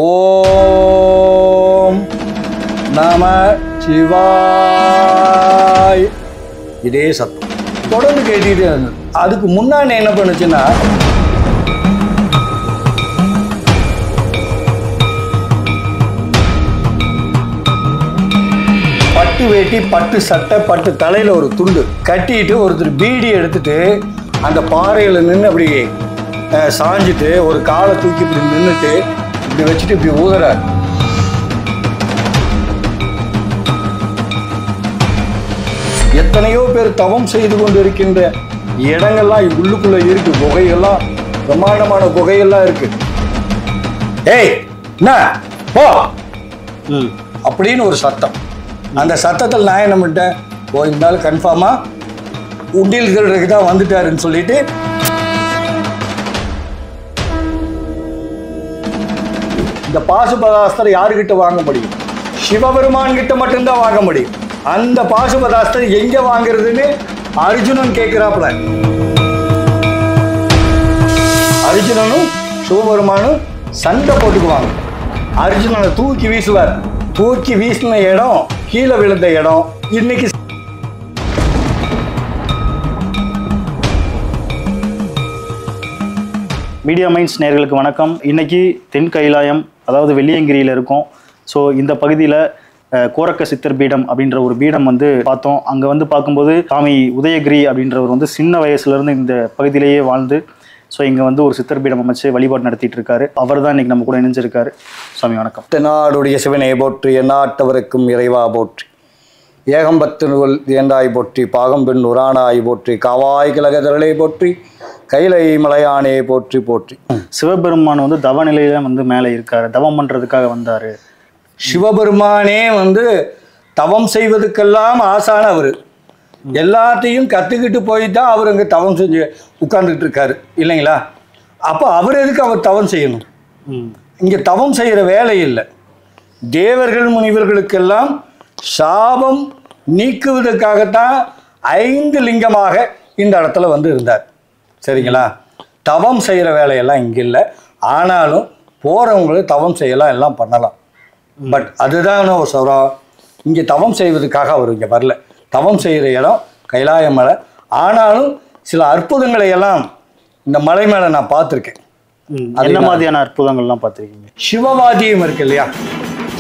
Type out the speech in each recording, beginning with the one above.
ஓம் நம சிவாய். இதே சத்தம் தொடர்ந்து கேட்டுக்கிட்டே இருந்தது. அதுக்கு முன்னாடி என்ன பண்ணுச்சுன்னா, பட்டு வேட்டி, பட்டு சட்டை, பட்டு தலையில் ஒரு துண்டு கட்டிட்டு ஒருத்தர் பீடி எடுத்துட்டு அந்த பாறையில் நின்று அப்படி சாஞ்சிட்டு ஒரு காலை தூக்கி இப்படி நின்றுட்டு இப்படி வச்சுட்டு இப்படி ஊதுறார். எத்தனையோ பேர் தவம் செய்து கொண்டு இருக்கின்ற இடங்கள்லாம் உள்ளுக்குள்ள இருக்கு. குகைகள்லாம், பிரம்மாண்டமான குகைகள்லாம் இருக்கு. ஏய் என்ன போ அப்படின்னு ஒரு சத்தம். அந்த சத்தத்தில் நான் என்ன பண்ணிட்டேன், ஓ இருந்தாலும் கன்ஃபார்மா உண்டியல் திருடுறதுக்கு தான் வந்துட்டாருன்னு சொல்லிட்டு இந்த பாசுபதாஸ்திரம் யாருக்கிட்ட வாங்க முடியும்? சிவபெருமான் கிட்ட மட்டும்தான் வாங்க முடியும். அந்த பாசுபதாஸ்திரம் எங்க வாங்குறதுன்னு அர்ஜுனன் கேட்கிறாப்புல. அர்ஜுனனும் சிவபெருமானும் சண்டை போட்டுக்குவாங்க. அர்ஜுனனை தூக்கி வீசுவார். தூக்கி வீசின இடம், கீழே விழுந்த இடம். இன்னைக்கு மீடியா மைண்ட்ஸ் நேயர்களுக்கு வணக்கம். இன்னைக்கு தென் கைலாயம், அதாவது வெள்ளியங்கிரியில் இருக்கும். ஸோ இந்த பகுதியில் கோரக்க சித்தர் பீடம் அப்படின்ற ஒரு பீடம் வந்து பார்த்தோம். அங்கே வந்து பார்க்கும்போது சாமி உதயகிரி அப்படின்றவர் வந்து சின்ன வயசுலேருந்து இந்த பகுதியிலேயே வாழ்ந்து ஸோ இங்கே வந்து ஒரு சித்தர் பீடம் அமைச்சு வழிபாடு நடத்திட்டு இருக்காரு. அவர் தான் இன்னைக்கு நம்ம கூட இணைஞ்சிருக்காரு. சாமி வணக்கம். நாடுடைய சிவனை போற்றி, எந்நாட்டவருக்கும் இறைவா போற்றி, ஏகம்பத்தினுள் ஏண்டாய் போற்றி, பாகம்பெண் உரானாய் போற்றி, காவாய் கலகதரலை போற்றி, கைலை மலையானே போற்றி போற்றி. சிவபெருமான் வந்து தவ நிலையில வந்து மேலே இருக்காரு, தவம் பண்ணுறதுக்காக வந்தார். சிவபெருமானே வந்து தவம் செய்வதுக்கெல்லாம் ஆசான அவர். எல்லாத்தையும் கற்றுக்கிட்டு போய் தான் அவர் அங்கே தவம் செஞ்சு உட்கார்ந்துக்கிட்டு இருக்காரு இல்லைங்களா? அப்போ அவர் எதுக்கு அவர் தவம் செய்யணும்? இங்கே தவம் செய்கிற வேலை இல்லை. தேவர்கள் முனிவர்களுக்கெல்லாம் சாபம் நீக்குவதற்காகத்தான் 5 லிங்கமாக இந்த இடத்துல வந்து இருந்தார். சரிங்களா? தவம் செய்கிற வேலையெல்லாம் இங்கே இல்லை. ஆனாலும் போகிறவங்களுக்கு தவம் செய்யலாம், எல்லாம் பண்ணலாம். பட் அதுதான் சொல்கிறோம், இங்கே தவம் செய்வதற்காக அவர் இங்கே வரல. தவம் செய்கிற இடம் கைலாய மலை. ஆனாலும் சில அற்புதங்களை எல்லாம் இந்த மலை மேலே நான் பார்த்துருக்கேன். என்ன மாதிரியான அற்புதங்கள்லாம் பார்த்துருக்கீங்க? சிவவாதியம் இருக்கு இல்லையா?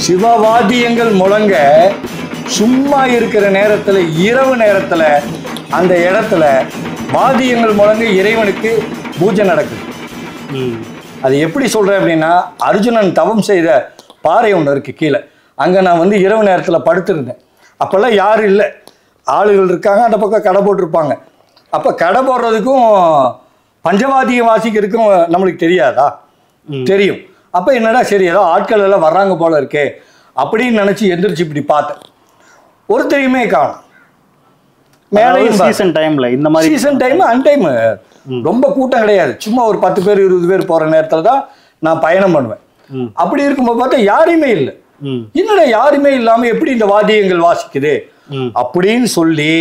சிவவாதியங்கள் முழங்க சும்மா இருக்கிற நேரத்தில், இரவு நேரத்தில் அந்த இடத்துல வாதியங்கள் முழங்க இறைவனுக்கு பூஜை நடக்குது. அது எப்படி சொல்கிறேன் அப்படின்னா, அர்ஜுனன் தவம் செய்த பாறை ஒன்று இருக்குது கீழே. அங்கே நான் வந்து இரவு நேரத்தில் படுத்திருந்தேன். அப்போல்லாம் யாரும் இல்லை, ஆளுகள் இருக்காங்க. அந்த பக்கம் கடை போட்டிருப்பாங்க. அப்போ கடை போடுறதுக்கும் பஞ்சவாதியம் வாசிக்கிறதுக்கும் நம்மளுக்கு தெரியாதா? தெரியும். அப்போ என்னடா சரி ஏதோ ஆட்கள் எல்லாம் வர்றாங்க போல இருக்கே அப்படின்னு நினச்சி எந்திரிச்சு இப்படி பார்த்தேன். ஒருத்தரையுமே காணும். மேலையும் சீசன் டைம்ல, இந்த மாதிரி சீசன் டைம் அன்டைம் ரொம்ப கூட்டம் கிடையாது. சும்மா ஒரு 10 பேர் 20 பேர் போகிற நேரத்தில் தான் நான் பயணம் பண்ணுவேன். அப்படி இருக்கும்போது பார்த்தா யாருமே இல்லை. என்னடா யாருமே இல்லாமல் எப்படி இந்த வாத்தியங்கள் வாசிக்குது அப்படின்னு சொல்லி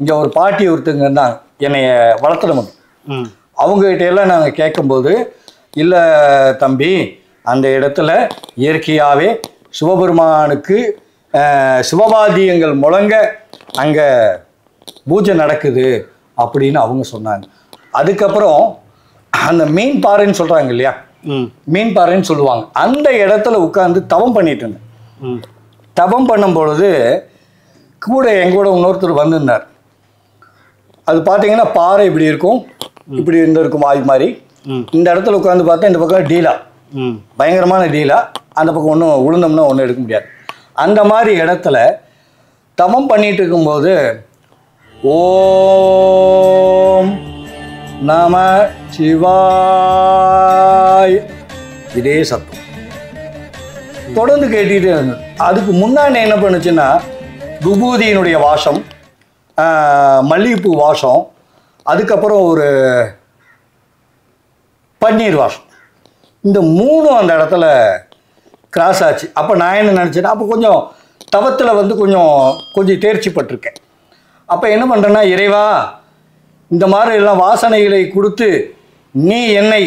இங்கே ஒரு பாட்டி ஒருத்தங்க இருந்தாங்க, என்னைய வளர்த்துறவங்க. அவங்ககிட்ட எல்லாம் நாங்கள் கேட்கும்போது, இல்லை தம்பி, அந்த இடத்துல இயற்கையாகவே சிவபெருமானுக்கு சிவவாத்தியங்கள் முழங்க அங்கே பூஜை நடக்குது அப்படின்னு அவங்க சொன்னாங்க. அதுக்கப்புறம் அந்த மீன் பாறைன்னு சொல்கிறாங்க இல்லையா, மீன் பாறைன்னு சொல்லுவாங்க, அந்த இடத்துல உட்காந்து தவம் பண்ணிட்டு இருந்தேன். தவம் பண்ணும் பொழுது கூட எங்கூட இன்னொருத்தர் வந்திருந்தார். அது பார்த்தீங்கன்னா பாறை இப்படி இருக்கும், இப்படி இருந்திருக்கும் வாய் மாதிரி. இந்த இடத்துல உட்காந்து பார்த்தா இந்த பக்கம் டீலா, பயங்கரமான டீலா. அந்த பக்கம் ஒன்றும் உளுந்தோம்னா ஒன்றும் எடுக்க முடியாது. அந்த மாதிரி இடத்துல தவம் பண்ணிட்டு இருக்கும்போது ஓம் நம சிவாய் இதே சத்தம் தொடர்ந்து கேட்டுக்கிட்டே இருந்தது. அதுக்கு முன்னாடி என்ன பண்ணுச்சுன்னா, விபூதியினுடைய வாசம், மல்லிகைப்பூ வாசம், அதுக்கப்புறம் ஒரு பன்னீர் வாசம், இந்த 3 அந்த இடத்துல கிராஸ் ஆச்சு. அப்போ நான் என்ன நினச்சேன்னா, அப்போ கொஞ்சம் தவத்தில் வந்து கொஞ்சம் தேர்ச்சி பட்டிருக்கேன். அப்போ என்ன பண்ணுறேன்னா, இறைவா இந்த மாதிரி எல்லாம் வாசனைகளை கொடுத்து நீ என்னை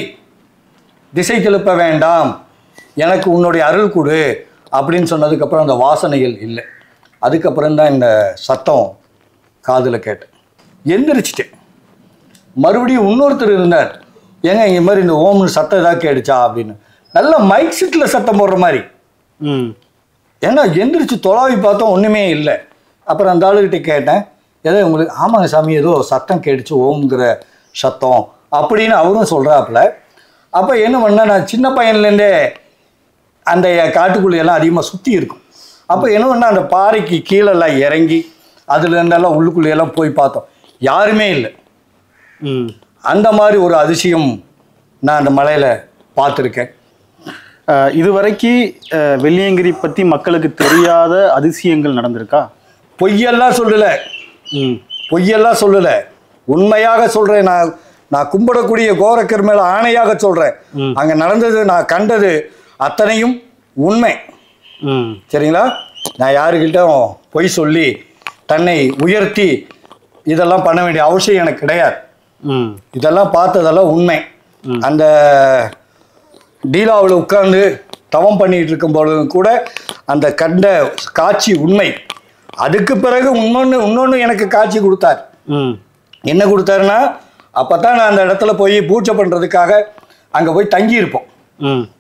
திசை திருப்ப வேண்டாம், எனக்கு உன்னுடைய அருள் கொடு அப்படின்னு சொன்னதுக்கப்புறம் அந்த வாசனைகள் இல்லை. அதுக்கப்புறம் தான் இந்த சத்தம் காதில் கேட்டேன். எந்திரிச்சிட்டேன். மறுபடியும் இன்னொருத்தர் இருந்தார். ஏங்க இங்கே மாதிரி இந்த ஓம்னு சத்தம் ஏதாவது கேடுச்சா அப்படின்னு. நல்லா மைக் செட்டில் சத்தம் போடுற மாதிரி. ஏன்னா எந்திரிச்சு தொலாவி பார்த்தோம், ஒன்றுமே இல்லை. அப்புறம் அந்த ஆளுகிட்ட கேட்டேன், ஏதோ உங்களுக்கு ஆமாங்க சாமி ஏதோ சத்தம் கேட்டுச்சு ஓம்ங்கிற சத்தம் அப்படின்னு அவரும் சொல்கிறாப்புல. அப்போ என்ன பண்ணேன், நான் சின்ன பையன்லேருந்தே அந்த காட்டுக்குள்ளையெல்லாம் அதிகமாக சுற்றி இருக்கும். அப்போ என்ன பண்ணால் அந்த பாறைக்கு கீழெல்லாம் இறங்கி அதுலேருந்தெல்லாம் உள்ளுக்குள்ளேயெல்லாம் போய் பார்த்தோம், யாருமே இல்லை. அந்த மாதிரி ஒரு அதிசயம் நான் அந்த மலையில் பார்த்துருக்கேன். இதுவரைக்கு வெள்ளியங்கிரி பற்றி மக்களுக்கு தெரியாத அதிசயங்கள் நடந்திருக்கா? பொய்யெல்லாம் சொல்லலை, பொய்யெல்லாம் சொல்லலை, உண்மையாக சொல்கிறேன். நான் கும்பிடக்கூடிய கோரக்கர் மேலே ஆணையாக சொல்கிறேன். அங்கே நடந்தது, நான் கண்டது அத்தனையும் உண்மை. சரிங்களா? நான் யாருக்கிட்டும் பொய் சொல்லி தன்னை உயர்த்தி இதெல்லாம் பண்ண வேண்டிய அவசியம் எனக்கு கிடையாது. இதெல்லாம் பார்த்ததெல்லாம் உண்மை. அந்த டீலாவில் உட்கார்ந்து தவம் பண்ணிட்டு இருக்கும் பொழுது கூட அந்த கண்ட காட்சி உண்மை. அதுக்கு பிறகு இன்னொன்று எனக்கு காட்சி கொடுத்தார். என்ன கொடுத்தாருன்னா, அப்போ தான் நான் அந்த இடத்துல போய் பூஜை பண்ணுறதுக்காக அங்கே போய் தங்கியிருப்போம்.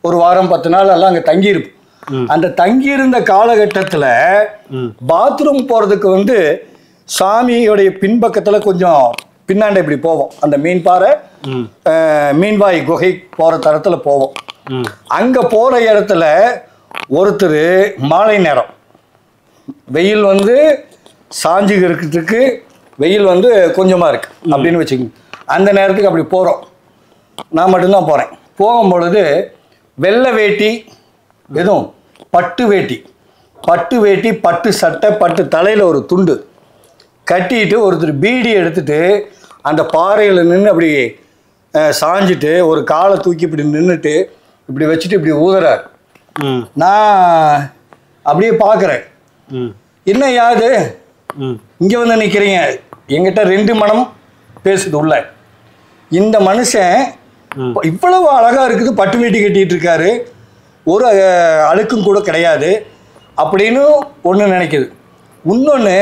ஒரு வாரம் 10 நாள் எல்லாம் அங்கே தங்கியிருப்போம். அந்த தங்கியிருந்த காலகட்டத்தில் பாத்ரூம் போகிறதுக்கு சாமியோடைய பின்பக்கத்தில் கொஞ்சம் பின்னாண்ட இப்படி போவோம். அந்த மீன்பாறை மீன்வாய் குகை போகிற தரத்தில் போவோம். அங்கே போகிற இடத்துல ஒருத்தர் மாலை நேரம் வெயில் சாஞ்சு இருக்கிறதுக்கு வெயில் கொஞ்சமாக இருக்கு அப்படின்னு வச்சுக்கோங்க. அந்த நேரத்துக்கு அப்படி போகிறோம். நான் மட்டும்தான் போகிறேன். போகும் பொழுது வெள்ளை வேட்டி, எதுவும் பட்டு வேட்டி, பட்டு சட்டை, பட்டு தலையில் ஒரு துண்டு கட்டிட்டு ஒருத்தர் பீடி எடுத்துட்டு அந்த பாறையில் நின்று அப்படி சாஞ்சிட்டு ஒரு காலை தூக்கி இப்படி நின்றுட்டு இப்படி வச்சுட்டு இப்படி ஊதுறார். நான் அப்படியே பார்க்குறேன், என்ன யாது இங்கே நிற்கிறீங்க, எங்கிட்ட 2 மனம் பேசுது உள்ள. இந்த மனுஷன் இவ்வளவு அழகாக இருக்குது, பட்டு வேட்டி கட்டிகிட்டு இருக்காரு, ஒரு அழுக்கும் கூட கிடையாது அப்படின்னு ஒன்று நினைக்குது. இன்னொன்று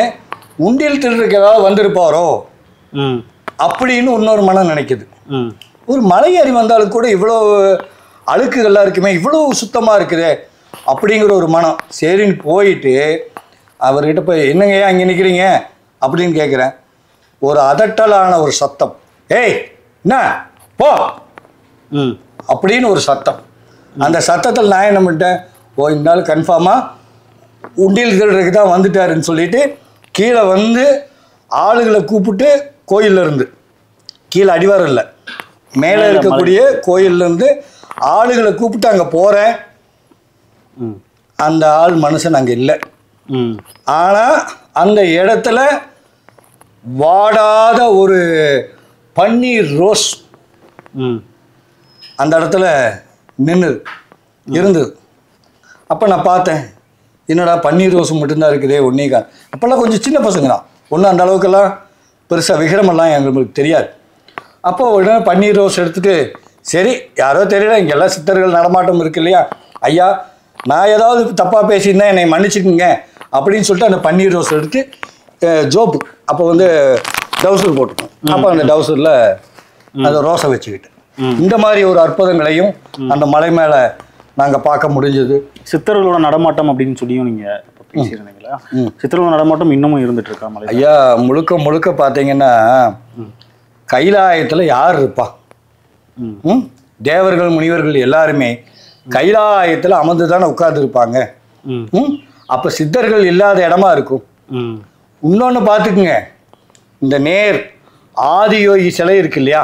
உண்டியல் திருடுறதுக்கு ஏதாவது வந்திருப்பாரோ அப்படின்னு இன்னொரு மனம் நினைக்குது. ஒரு மலை ஏறி வந்தாலும் கூட இவ்வளோ அழுக்குகள்லாம் இருக்குமே, இவ்வளோ சுத்தமாக இருக்குது அப்படிங்கிற ஒரு மனம். சரின்னு போயிட்டு அவர்கிட்ட போய், என்னங்க ஏன் அங்கே நிற்கிறீங்க அப்படின்னு கேட்குறேன். ஒரு அதட்டலான ஒரு சத்தம், ஏய் என்ன போ அப்படின்னு ஒரு சத்தம். அந்த சத்தத்தில் நான் என்ன பண்ணிட்டேன், ஓ இந்த நாள் கன்ஃபார்மாக உண்டியல் திருடுறதுக்கு தான் வந்துட்டாருன்னு சொல்லிட்டு கீழே ஆளுகளை கூப்பிட்டு கோயிலேருந்து கீழே அடிவாரம் இல்லை, மேலே இருக்கக்கூடிய கோயிலேருந்து ஆளுகளை கூப்பிட்டு அங்கே போகிறேன். அந்த ஆள் மனுஷன் அங்கே இல்லை. ஆனால் அந்த இடத்துல வாடாத ஒரு பன்னீர் ரோஸ் அந்த இடத்துல இருந்தது. அப்போ நான் பார்த்தேன், என்னடா பன்னீர் ரோஸ் மட்டும்தான் இருக்குதே, ஒன்றே அப்போல்லாம் கொஞ்சம் சின்ன பசங்க தான், ஒன்றும் அந்த அளவுக்கெல்லாம் பெருசாக விகிரமெல்லாம் எங்களுக்கு தெரியாது. அப்போ உடனே பன்னீர் ரோஸ் எடுத்துகிட்டு, சரி யாரோ தெரியல, இங்கெல்லாம் சித்தர்கள் நடமாட்டம் இருக்கு இல்லையா ஐயா, நான் ஏதாவது தப்பாக பேசியிருந்தேன் என்னை மன்னிச்சுக்குங்க அப்படின்னு சொல்லிட்டு அந்த பன்னீர் ரோஸ் எடுத்து ஜோப்பு அப்போ டவுசர் போட்டுக்கோம். அப்போ அந்த டவுசரில் அந்த ரோஸை வச்சுக்கிட்டு இந்த மாதிரி ஒரு அற்புதங்களையும் அந்த மலை மேலே நாங்கள் பார்க்க முடிஞ்சது. சித்தர்களோட நடமாட்டம் அப்படின்னு சொல்லியும் நீங்கள் பேசியிருந்தீங்களா? சித்தர்களோட நடமாட்டம் இன்னமும் இருந்துட்டு இருக்கா மலை? ஐயா, முழுக்க பார்த்தீங்கன்னா கைலாயத்தில் யார் இருப்பா? தேவர்கள் முனிவர்கள் எல்லாருமே கைலாயத்தில் அமர்ந்து தானே உட்கார்ந்துருப்பாங்க. அப்போ சித்தர்கள் இல்லாத இடமா இருக்கும். இன்னொன்று பார்த்துக்குங்க, இந்த நேர் ஆதியோகி சிலை இருக்கு இல்லையா,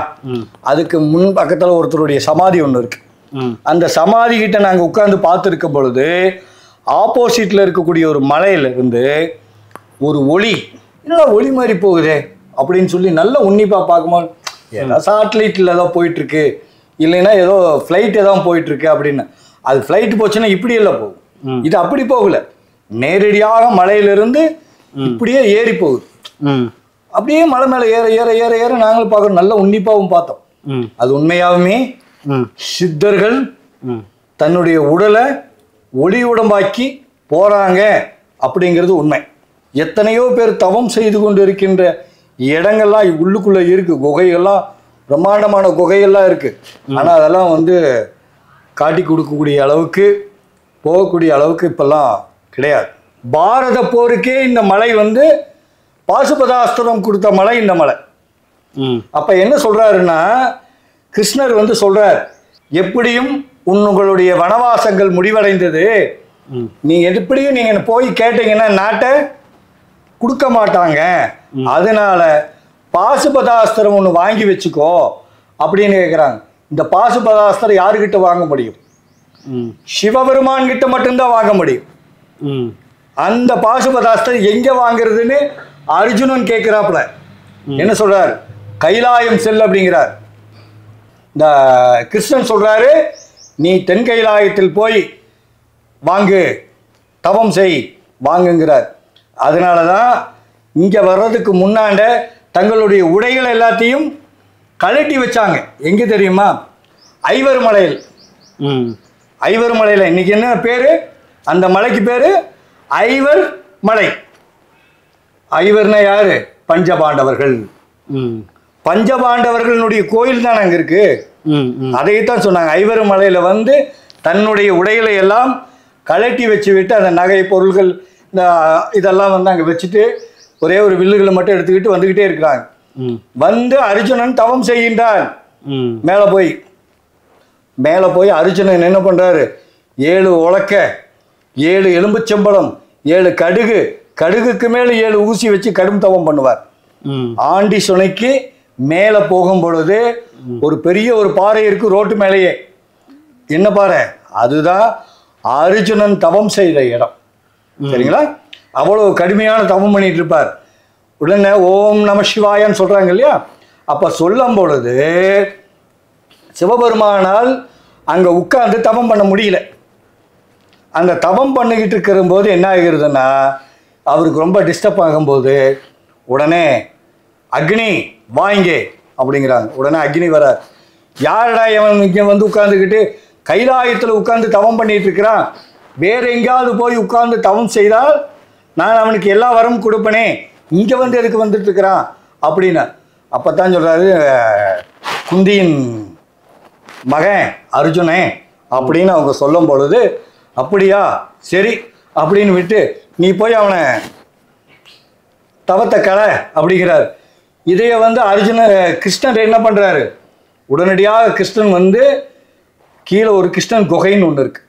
அதுக்கு முன் பக்கத்தில் ஒருத்தருடைய சமாதி ஒன்று இருக்கு. அந்த சமாதி கிட்ட நாங்கள் உட்கார்ந்து பார்த்துருக்கும் பொழுது ஆப்போசிட்டில் இருக்கக்கூடிய ஒரு மலையிலிருந்து ஒரு ஒளி, என்னடா ஒளி மாதிரி போகுதே அப்படின்னு சொல்லி நல்லா உன்னிப்பாக பார்க்கும்போது, ஏதோ சாட்டிலைட்டில் ஏதோ போயிட்டுருக்கு, இல்லைன்னா ஏதோ ஃப்ளைட் ஏதோ போயிட்டுருக்கு அப்படின்னு. அது ஃப்ளைட் போச்சுன்னா இப்படி எல்லாம் போகும், இது அப்படி போகல, நேரடியாக மலையிலிருந்து இப்படியே ஏறி போகுது. அப்படியே மலை மேலே ஏற ஏற ஏற ஏற நாங்களும் பார்க்குறோம், நல்ல உன்னிப்பாகவும் பார்த்தோம். அது உண்மையாகவுமே சித்தர்கள் தன்னுடைய உடலை ஒளி உடம்பாக்கி போகிறாங்க அப்படிங்கிறது உண்மை. எத்தனையோ பேர் தவம் செய்து கொண்டு இருக்கின்ற இடங்கள்லாம் உள்ளுக்குள்ளே இருக்குது. குகைகள்லாம் பிரம்மாண்டமான குகைகள்லாம் இருக்குது. ஆனால் அதெல்லாம் வந்து காட்டி கொடுக்கக்கூடிய அளவுக்கு போகக்கூடிய அளவுக்கு இப்போல்லாம் கிடையாது. பாரத போருக்கே இந்த மலை வந்து பாசுபதாஸ்திரம் கொடுத்த மலை இந்த மலை. அப்போ என்ன சொல்கிறாருன்னா, கிருஷ்ணர் வந்து சொல்கிறார், எப்படியும் உங்களுடைய வனவாசங்கள் முடிவடைந்தது, நீங்கள் எப்படியும் நீங்கள் போய் கேட்டீங்கன்னா நாட்டை கொடுக்க மாட்டாங்க, அதனால பாசுபதாஸ்திரம் ஒன்று வாங்கி வச்சுக்கோ அப்படின்னு கேட்குறாங்க. இந்த பாசுபதாஸ்திரம் யாருக்கிட்ட வாங்க முடியும்? சிவபெருமான் கிட்ட மட்டும்தான் வாங்க முடியும். அந்த பாசுபதாஸ்திரம் எங்கே வாங்குறதுன்னு அர்ஜுனன் கேட்குறாப்புல. என்ன சொல்றார்? கைலாயம் செல் அப்படிங்கிறார். இந்த கிருஷ்ணன் சொல்றாரு, நீ தென் கைலாயத்தில் போய் வாங்கு, தவம் செய், வாங்குங்கிறார். அதனால தான் இங்கே வர்றதுக்கு முன்னாண்ட தங்களுடைய உடைகள் எல்லாத்தையும் கழட்டி வச்சாங்க. எங்கே தெரியுமா? ஐவர் மலையில். ஐவர் மலையில் இன்னைக்கு என்ன பேர்? அந்த மலைக்கு பேர் ஐவர் மலை. ஐவர்னா யாரு? பஞ்சபாண்டவர்கள். பஞ்சபாண்டவர்களுடைய கோயில் தான் அங்கே இருக்கு. அதைத்தான் சொன்னாங்க. ஐவர் மலையில் வந்து தன்னுடைய உடைகளை எல்லாம் கழட்டி வச்சு விட்டு அந்த நகை பொருள்கள் இந்த இதெல்லாம் வந்து அங்கே வச்சுட்டு ஒரே ஒரு வில்லுகளை மட்டும் எடுத்துக்கிட்டு வந்துக்கிட்டே இருக்கிறாங்க. வந்து அர்ஜுனன் தவம் செய்கின்றான். மேலே போய் அர்ஜுனன் என்ன பண்ணுறாரு? 7 உலக்க, 7 எலும்புச்சம்பளம், 7 கடுகு, கடுகுக்கு மேலே 7 ஊசி வச்சு கடும் தவம் பண்ணுவார். ஆண்டி சுனைக்கு மேலே போகும் பொழுது ஒரு பெரிய ஒரு பாறை இருக்கு ரோட்டு மேலேயே. என்ன பாறை? அதுதான் அர்ஜுனன் தவம் செய்த இடம். சரிங்களா? அவ்வளவு கடுமையான தவம் பண்ணிட்டு இருப்பார். உடனே ஓம் நம சிவாயன்னு சொல்றாங்க இல்லையா? அப்ப சொல்லும் பொழுது சிவபெருமானால் அங்க உட்கார்ந்து தவம் பண்ண முடியல. அந்த தவம் பண்ணிக்கிட்டு இருக்கிற போது என்ன ஆகிறதுன்னா, அவருக்கு ரொம்ப டிஸ்டர்ப் ஆகும்போது உடனே அக்னி வாங்க அப்படிங்கிறாங்க. உடனே அக்னி வரார். யாரடா இவன் இங்கே வந்து உட்கார்ந்துக்கிட்டு கைலாயத்தில் உட்கார்ந்து தவம் பண்ணிட்டு இருக்கிறான், வேற எங்கேயாவது போய் உட்கார்ந்து தவம் செய்தால் நான் அவனுக்கு எல்லா வரமும் கொடுப்பனே, இங்கே வந்து எதுக்கு வந்துட்டு இருக்கிறான் அப்படின்னு. அப்போ தான் சொல்கிறாரு, குந்தியின் மகன் அர்ஜுனே அப்படின்னு அவங்க சொல்லும் பொழுது, அப்படியா சரி அப்படின்னு விட்டு நீ போய் அவனை தவத்தை கலை அப்படிங்கிறார். இதைய வந்து கிருஷ்ணன் என்ன பண்ணுறாரு? உடனடியாக கிருஷ்ணன் வந்து கீழே ஒரு கிருஷ்ணன் குகைன்னு ஒன்று இருக்கு.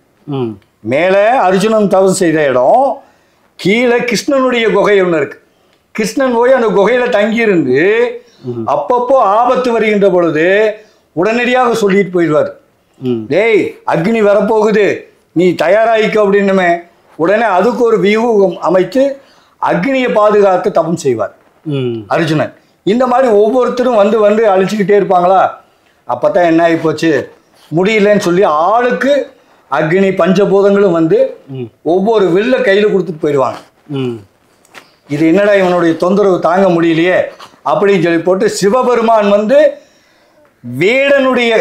மேலே அர்ஜுனன் தவம் செய்த இடம், கீழே கிருஷ்ணனுடைய குகை ஒன்று இருக்கு. கிருஷ்ணன் போய் அந்த குகையில தங்கியிருந்து அப்பப்போ ஆபத்து வருகின்ற பொழுது உடனடியாக சொல்லிட்டு போயிடுவார். டேய் அக்னி வரப்போகுது, நீ தயாராகிக்க அப்படின்னுமே. உடனே அதுக்கு ஒரு வியூகம் அமைத்து அக்னியை பாதுகாத்து தவம் செய்வார் அர்ஜுனன். இந்த மாதிரி ஒவ்வொருத்தரும் வந்து வந்து அழிச்சுக்கிட்டே இருப்பாங்களா. அப்பதான் என்ன ஆகி போச்சு, முடியலன்னு சொல்லி ஆளுக்கு அக்னி பஞ்சபூதங்களும் வந்து ஒவ்வொரு வில்ல கையில கொடுத்துட்டு போயிடுவாங்க. இது என்னடா இவனுடைய தொந்தரவு தாங்க முடியலையே அப்படின்னு சொல்லி போட்டு சிவபெருமான் வந்து வேடனுடைய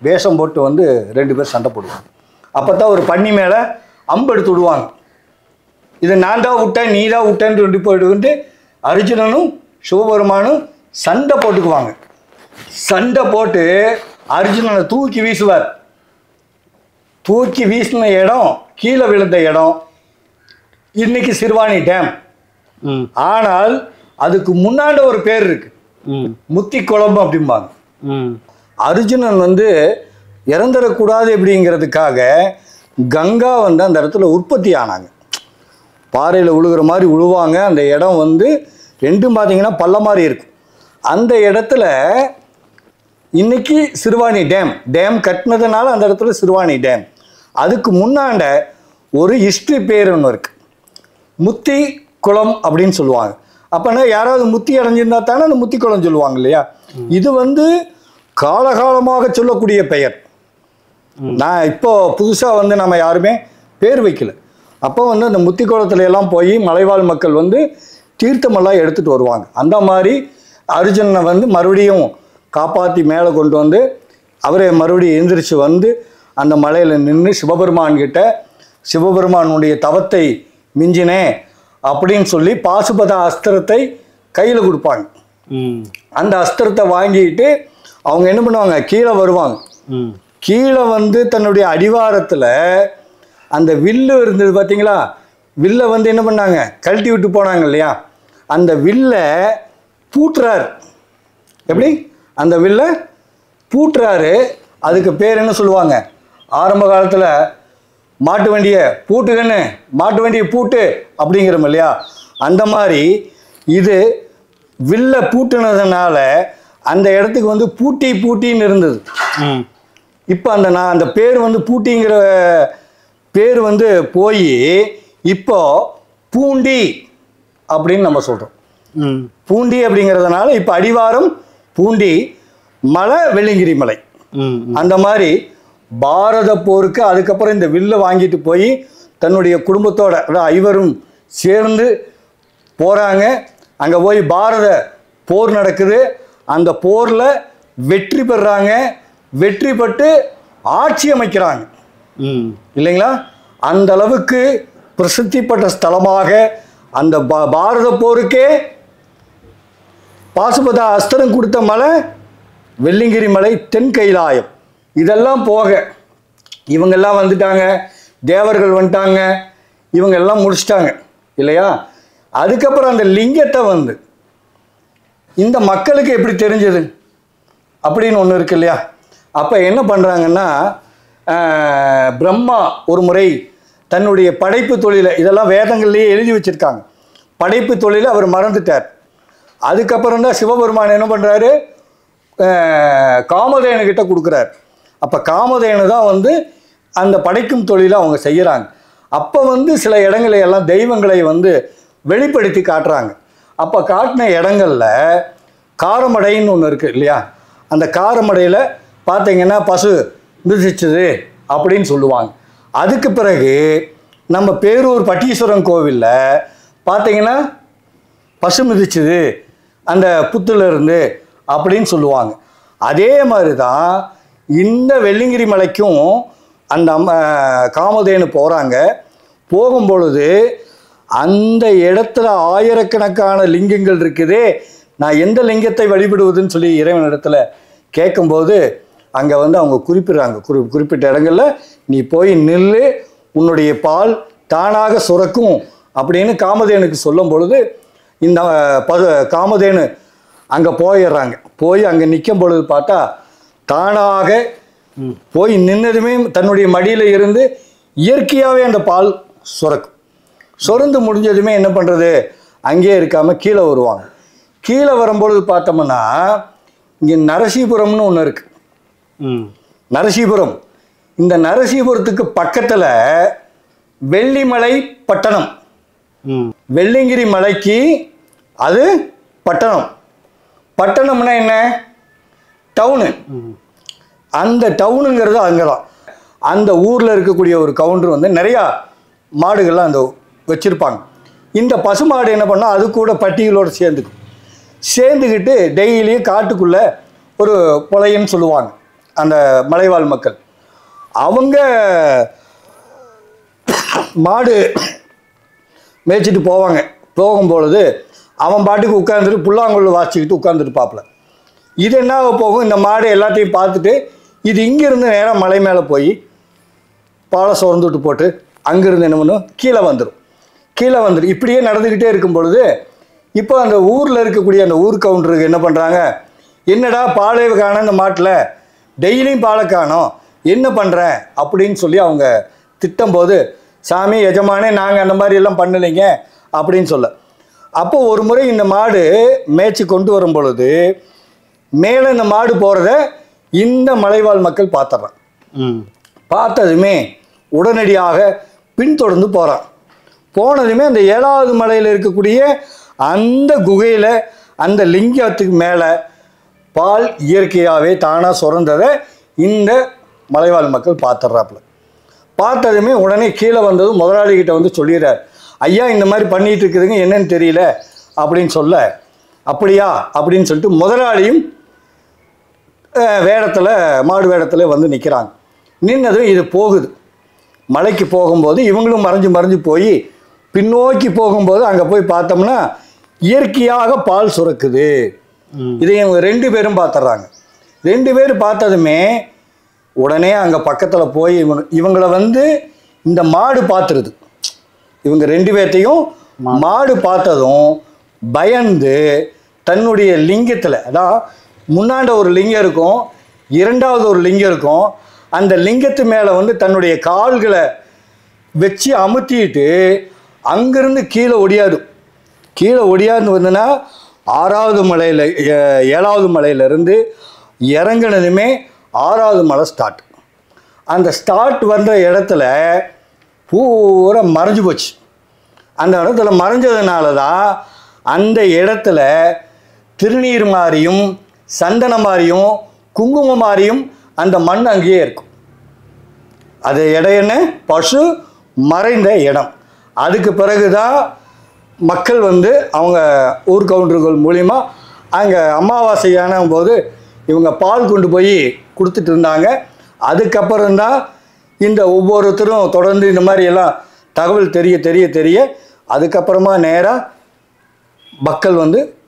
வேஷம் போட்டு வந்து 2 பேர் சண்டை போடுவாங்க. அப்பதான் ஒரு பண்ணி மேல அம்பு எடுத்து விடுவாங்க. இதை நான் தான் விட்டேன், நீ தான் விட்டேன்னு 2 போயிட்டு அர்ஜுனனும் சிவபெருமானும் சண்டை போட்டுக்குவாங்க. சண்டை போட்டு அர்ஜுனனை தூக்கி வீசுவார். தூக்கி வீசின இடம், கீழே விழுந்த இடம் இன்னைக்கு சிறுவாணி டேம். ஆனால் அதுக்கு முன்னாடி ஒரு பேர் இருக்கு, முத்தி குளம் அப்படிம்பாங்க. அர்ஜுனன் வந்து இறந்துடக்கூடாது அப்படிங்கிறதுக்காக கங்கா வந்து அந்த இடத்துல உற்பத்தி ஆனாங்க. பாறையில் உழுகிற மாதிரி உழுவாங்க. அந்த இடம் வந்து ரெண்டும் பார்த்தீங்கன்னா பள்ள மாதிரி இருக்கும். அந்த இடத்துல இன்னைக்கு சிறுவாணி டேம் கட்டினதுனால அந்த இடத்துல சிறுவாணி டேம். அதுக்கு முன்னாண்ட ஒரு ஹிஸ்ட்ரி பேர் ஒன்று இருக்கு, முத்தி குளம் அப்படின்னு சொல்லுவாங்க. அப்போனா யாராவது முத்தி அடைஞ்சிருந்தா தானே அந்த முத்தி குளம் சொல்லுவாங்க இல்லையா. இது வந்து காலகாலமாக சொல்லக்கூடிய பெயர். நான் இப்போ புதுசாக வந்து நம்ம யாருமே பேர் வைக்கல. அப்போ வந்து அந்த முத்தி குளத்துல எல்லாம் போய் மலைவாழ் மக்கள் வந்து தீர்த்தமெல்லாம் எடுத்துகிட்டு வருவாங்க. அந்த மாதிரி அர்ஜுனனை வந்து மறுபடியும் காப்பாற்றி மேலே கொண்டு வந்து அவரை மறுபடியும் எந்திரிச்சு வந்து அந்த மலையில் நின்று சிவபெருமான் கிட்ட சிவபெருமானுடைய தவத்தை மிஞ்சினே அப்படின்னு சொல்லி பாசுபத அஸ்திரத்தை கையில் கொடுப்பாங்க. அந்த அஸ்திரத்தை வாங்கிட்டு அவங்க என்ன பண்ணுவாங்க, கீழே வருவாங்க. கீழே வந்து தன்னுடைய அடிவாரத்தில் அந்த வில்லு இருந்தது பார்த்தீங்களா, வில்லை வந்து என்ன பண்ணாங்க, கழட்டி விட்டு போனாங்க இல்லையா, அந்த வில்லை பூட்டுறாரு. எப்படி அந்த வில்லை பூட்டுறாரு, அதுக்கு பேர் என்ன சொல்லுவாங்க, ஆரம்ப காலத்தில் மாட்டு வண்டியை பூட்டுகன்னு, மாட்டு வண்டியை பூட்டு அப்படிங்கிறோம் இல்லையா, அந்த மாதிரி இது வில்லை பூட்டுனதுனால அந்த இடத்துக்கு வந்து பூட்டி பூட்டின்னு இருந்தது. இப்போ அந்த பேர் வந்து பூட்டிங்கிற பேர் வந்து போய் இப்போ பூண்டி அப்படின்னு நம்ம சொல்கிறோம். பூண்டி அப்படிங்கிறதுனால இப்போ அடிவாரம் பூண்டி, மலை வெள்ளியங்கிரி மலை. அந்த மாதிரி பாரத போருக்கு அதுக்கப்புறம் இந்த வில்லை வாங்கிட்டு போய் தன்னுடைய குடும்பத்தோட ஐவரும் சேர்ந்து போகிறாங்க. அங்கே போய் பாரத போர் நடக்குது. அந்த போரில் வெற்றி பெறாங்க. வெற்றி பெற்று ஆட்சி அமைக்கிறாங்க இல்லைங்களா. அந்த அளவுக்கு பிரசித்தி பெற்ற ஸ்தலமாக அந்த பாரத போருக்கே பாசுபத அஸ்திரம் கொடுத்த மலை வெள்ளியங்கிரி மலை, தென் கைலாயம். இதெல்லாம் போக இவங்கெல்லாம் வந்துட்டாங்க, தேவர்கள் வந்துட்டாங்க, இவங்க எல்லாம் முடிச்சிட்டாங்க இல்லையா. அதுக்கப்புறம் அந்த லிங்கத்தை வந்து இந்த மக்களுக்கு எப்படி தெரிஞ்சது அப்படின்னு ஒன்று இருக்கு இல்லையா. அப்போ என்ன பண்ணுறாங்கன்னா, பிரம்மா ஒரு முறை தன்னுடைய படைப்பு தொழிலை, இதெல்லாம் வேதங்கள்லேயே எழுதி வச்சுருக்காங்க, படைப்பு தொழிலை அவர் மறந்துட்டார். அதுக்கப்புறம் தான் சிவபெருமான் என்ன பண்ணுறாரு, காமதேனுக்கிட்ட கொடுக்குறார். அப்போ காமதேனு தான் வந்து அந்த படைக்கும் தொழிலை அவங்க செய்கிறாங்க. அப்போ வந்து சில இடங்களை எல்லாம் தெய்வங்களை வந்து வெளிப்படுத்தி காட்டுறாங்க. அப்போ காட்டின இடங்களில் காரமடைன்னு ஒன்று இருக்குது இல்லையா, அந்த காரமடையில் பார்த்தீங்கன்னா பசு மிதிச்சுது அப்படின்னு சொல்லுவாங்க. அதுக்கு பிறகு நம்ம பேரூர் பட்டீஸ்வரன் கோவிலில் பார்த்தீங்கன்னா பசு மிதிச்சுது அந்த புத்துலேருந்து அப்படின்னு சொல்லுவாங்க. அதே மாதிரி தான் இந்த வெள்ளியங்கிரி மலைக்கும் அந்த காமதேனு போகிறாங்க. போகும்பொழுது அந்த இடத்துல ஆயிரக்கணக்கான லிங்கங்கள் இருக்குதே, நான் எந்த லிங்கத்தை வழிபடுவதுன்னு சொல்லி இறைவனிடத்துல கேட்கும்போது அங்கே வந்து அவங்க குறிப்பிடுறாங்க, குறிப்பிட்ட இடங்களில் நீ போய் நில்லு, உன்னுடைய பால் தானாக சுரக்கும் அப்படின்னு காமதேனுக்கு சொல்லும் பொழுது இந்த காமதேனு அங்கே போயிடுறாங்க. போய் அங்கே நிற்கும் பொழுது பார்த்தா தானாக போய் நின்னதுமே தன்னுடைய மடியில் இருந்து இயற்கையாகவே அந்த பால் சுரக்கும். சுரந்து முடிஞ்சதுமே என்ன பண்ணுறது, அங்கேயே இருக்காமல் கீழே வருவாங்க. கீழே வரும்பொழுது பார்த்தோம்னா இங்கே நரசீபுரம்னு ஒன்று இருக்குது. நரசீபுரம், இந்த நரசீபுரத்துக்கு பக்கத்தில் வெள்ளிமலை பட்டணம். வெள்ளியங்கிரி மலைக்கு அது பட்டணம். பட்டணம்னா என்ன, டவுனு. அந்த டவுனுங்கிறது அங்கே தான். அந்த ஊரில் இருக்கக்கூடிய ஒரு கவுண்டர் வந்து நிறையா மாடுகள்லாம் அந்த வச்சுருப்பாங்க. இந்த பசுமாடு என்ன பண்ணால் அது கூட பட்டிகளோடு சேர்ந்துக்கிட்டு டெய்லியும் காட்டுக்குள்ளே ஒரு புலையன்னு சொல்லுவாங்க அந்த மலைவாழ் மக்கள். அவங்க மாடு மேய்ச்சிட்டு போவாங்க. போகும்பொழுது அவன் பாட்டுக்கு உட்காந்துட்டு புல்லாங்குழல் வாசிக்கிட்டு உட்காந்துருப்பாப்புல. இது என்ன போகும், இந்த மாடு எல்லாத்தையும் பார்த்துட்டு இது இங்கேருந்து நேராக மலை மேலே போய் பாலை சுரந்துட்டு போட்டு அங்கேருந்து என்ன பண்ணும், கீழே வந்துடும். இப்படியே நடந்துக்கிட்டே இருக்கும் பொழுது இப்போ அந்த ஊரில் இருக்கக்கூடிய அந்த ஊர் கவுண்டருக்கு என்ன பண்ணுறாங்க, என்னடா பாலை காணோம் இந்த மாட்டில், டெய்லியும் பாலை காணோம், என்ன பண்ணுறேன் அப்படின்னு சொல்லி அவங்க திட்டும்போது, சாமி எஜமானே நாங்கள் அந்த மாதிரி எல்லாம் பண்ணலைங்க அப்படின்னு சொல்ல. அப்போ ஒரு முறை இந்த மாடு மேய்ச்சி கொண்டு வரும் பொழுது மேலே இந்த மாடு போகிறத இந்த மலைவாழ் மக்கள் பார்த்துட்றான். பார்த்ததுமே உடனடியாக பின்தொடர்ந்து போகிறான். போனதுமே அந்த 7வது மலையில் இருக்கக்கூடிய அந்த குகையில் அந்த லிங்கத்துக்கு மேலே பால் இயற்கையாகவே தானாக சுரந்ததை இந்த மலைவாழ் மக்கள் பார்த்துட்றாப்புல. பார்த்ததுமே உடனே கீழே வந்ததும் முதலாளிகிட்ட வந்து சொல்லிடுறார், ஐயா இந்த மாதிரி பண்ணிகிட்டு இருக்குதுங்க, என்னன்னு தெரியல அப்படின்னு சொல்ல, அப்படியா அப்படின்னு சொல்லிட்டு முதலாளியும் வேடத்தில் மாடு வேடத்தில் வந்து நிற்கிறாங்க. நின்னதும் இது போகுது. மலைக்கு போகும்போது இவங்களும் மறைஞ்சு போய் பின்னோக்கி போகும்போது அங்கே போய் பார்த்தோம்னா இயற்கையாக பால் சுரக்குது. இதை இவங்க 2 பேரும் பார்த்துட்றாங்க. 2 பேர் பார்த்ததுமே உடனே அங்கே பக்கத்தில் போய் இவங்களை இந்த மாடு பார்த்துருது. இவங்க 2 பேர்த்தையும் மாடு பார்த்ததும் பயந்து தன்னுடைய லிங்கத்தில், அதான் முன்னாண்ட ஒரு லிங்கம் இருக்கும், 2வது ஒரு லிங்கம் இருக்கும், அந்த லிங்கத்து மேலே தன்னுடைய கால்களை வச்சு அமுத்திட்டு அங்கேருந்து கீழே ஒடியாந்து வந்துன்னா 6வது மலையில் 7வது மலையிலேருந்து இறங்கினதுமே 6வது மலை ஸ்டார்ட். அந்த ஸ்டார்ட் வந்த இடத்துல பூரா மறைஞ்சு போச்சு. அந்த இடத்துல மறைஞ்சதுனால தான் அந்த இடத்துல திருநீர் மாதிரியும் சந்தனம் மாதிரியும் குங்குமம் மாதிரியும் அந்த மண் அங்கேயே இருக்கும். அது இடம் என்ன? பசு மறைந்த இடம். அதுக்கு பிறகு தான் மக்கள் அவங்க ஊர் கவுண்டர்கள் மூலிமா அங்கே அமாவாசையான போது இவங்க பால் கொண்டு போய் கொடுத்துட்டு இருந்தாங்க. அதுக்கப்புறம்தான் இந்த ஒவ்வொருத்தரும் தொடர்ந்து இந்த மாதிரி எல்லாம் தகவல் தெரிய அதுக்கப்புறமா நேராக மக்கள்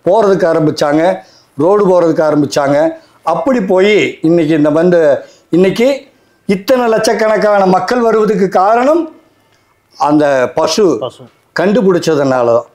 போகிறதுக்கு ஆரம்பித்தாங்க, ரோடு போகிறதுக்கு ஆரம்பித்தாங்க. அப்படி போய் இன்னைக்கு இத்தனை லட்சக்கணக்கான மக்கள் வருவதுக்கு காரணம் அந்த பசு கண்டுபிடிச்சதுனால தான்.